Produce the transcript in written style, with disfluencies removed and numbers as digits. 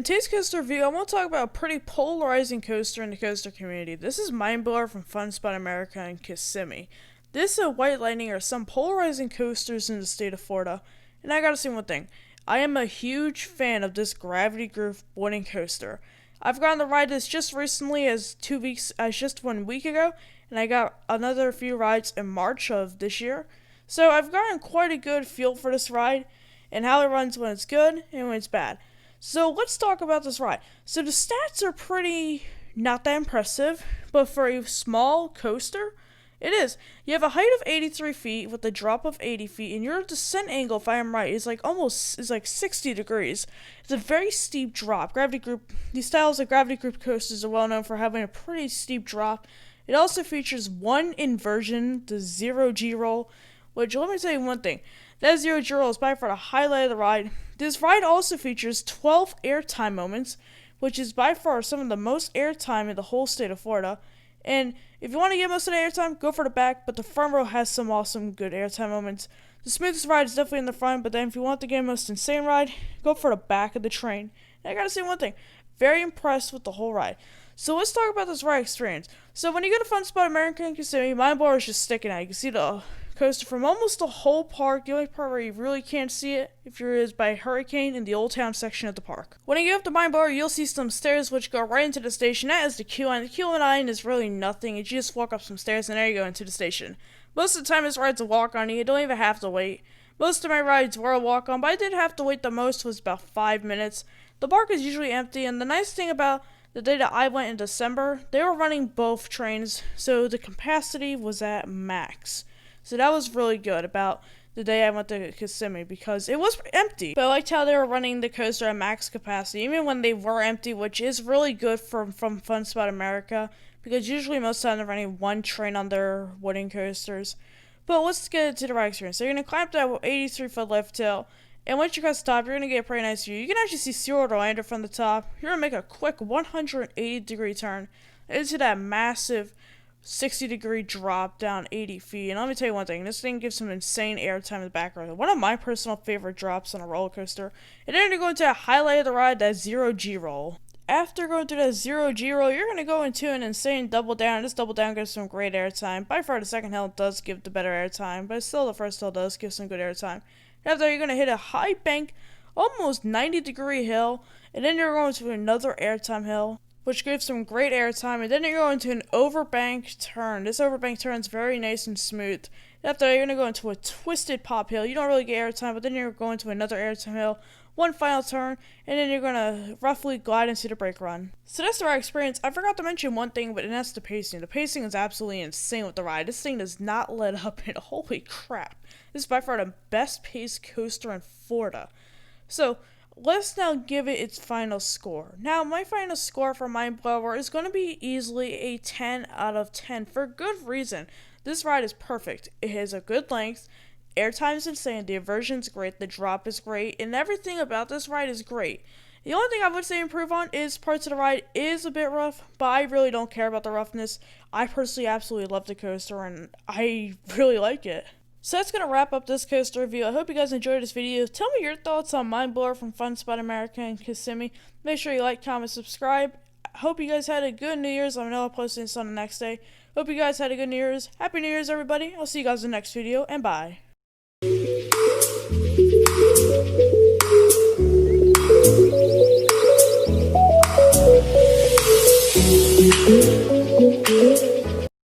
In today's coaster review, I want to talk about a pretty polarizing coaster in the coaster community. This is Mindblower from Fun Spot America in Kissimmee. This and White Lightning are some polarizing coasters in the state of Florida. And I gotta say one thing. I am a huge fan of this Gravity Groove wooden coaster. I've gotten to ride this just recently as just 1 week ago, and I got another few rides in March of this year. So I've gotten quite a good feel for this ride and how it runs when it's good and when it's bad. So let's talk about this ride. So the stats are pretty not that impressive, but for a small coaster, it is. You have a height of 83 feet with a drop of 80 feet, and your descent angle, if I am right, is like 60 degrees. It's a very steep drop. These styles of Gravity Group coasters are well known for having a pretty steep drop. It also features one inversion, the 0G roll, which, let me tell you one thing. That 0G roll is by far the highlight of the ride. This ride also features 12 airtime moments, which is by far some of the most airtime in the whole state of Florida. And if you want to get most of the airtime, go for the back, but the front row has some awesome good airtime moments. The smoothest ride is definitely in the front, but then if you want to get the most insane ride, go for the back of the train. And I gotta say one thing, very impressed with the whole ride. So let's talk about this ride experience. So when you go to Fun Spot America in Kissimmee, Mindblower is just sticking out. You can see the coaster from almost the whole park. The only part where you really can't see it is by Hurricane in the Old Town section of the park. When you get up to Mindblower, you'll see some stairs which go right into the station. That is the queue line. The queue line is really nothing. You just walk up some stairs and there you go into the station. Most of the time this ride's a walk-on. You don't even have to wait. Most of my rides were a walk-on, but I did have to wait. The most was about 5 minutes. The park is usually empty, and the nice thing about the day that I went in December, they were running both trains, so the capacity was at max. So that was really good about the day I went to Kissimmee because it was empty. But I liked how they were running the coaster at max capacity, even when they were empty, which is really good from Fun Spot America because usually most of the time they're running one train on their wooden coasters. But let's get into the ride experience. So you're going to climb up that 83-foot lift hill. And once you guys stop, you're going to get a pretty nice view. You can actually see Zero Orlando from the top. You're going to make a quick 180-degree turn into that massive 60-degree drop down 80 feet. And let me tell you one thing. This thing gives some insane airtime in the background. One of my personal favorite drops on a roller coaster. And then you're going to highlight of the ride, that 0G roll. After going through that 0G roll, you're going to go into an insane double down. This double down gives some great airtime. By far, the second hill does give the better airtime. But still, the first hill does give some good airtime. After you're going to hit a high bank, almost 90-degree hill, and then you're going to another airtime hill, which gives some great airtime, and then you're going to an overbank turn. This overbank turn is very nice and smooth. After that, you're going to go into a twisted pop hill. You don't really get airtime, but then you're going to another airtime hill, one final turn, and then you're going to roughly glide into the brake run. So that's the ride experience. I forgot to mention one thing, but that's the pacing. The pacing is absolutely insane with the ride. This thing does not let up, and holy crap. This is by far the best paced coaster in Florida. So let's now give it its final score. Now, my final score for Mindblower is going to be easily a 10 out of 10 for good reason. This ride is perfect. It has a good length. Airtime is insane. The inversion's great. The drop is great. And everything about this ride is great. The only thing I would say improve on is parts of the ride is a bit rough, but I really don't care about the roughness. I personally absolutely love the coaster, and I really like it. So that's going to wrap up this coaster review. I hope you guys enjoyed this video. Tell me your thoughts on Mindblower from Fun Spot America in Kissimmee. Make sure you like, comment, subscribe. I hope you guys had a good New Year's. I know I'll post this on the next day. Hope you guys had a good New Year's. Happy New Year's, everybody. I'll see you guys in the next video, and bye.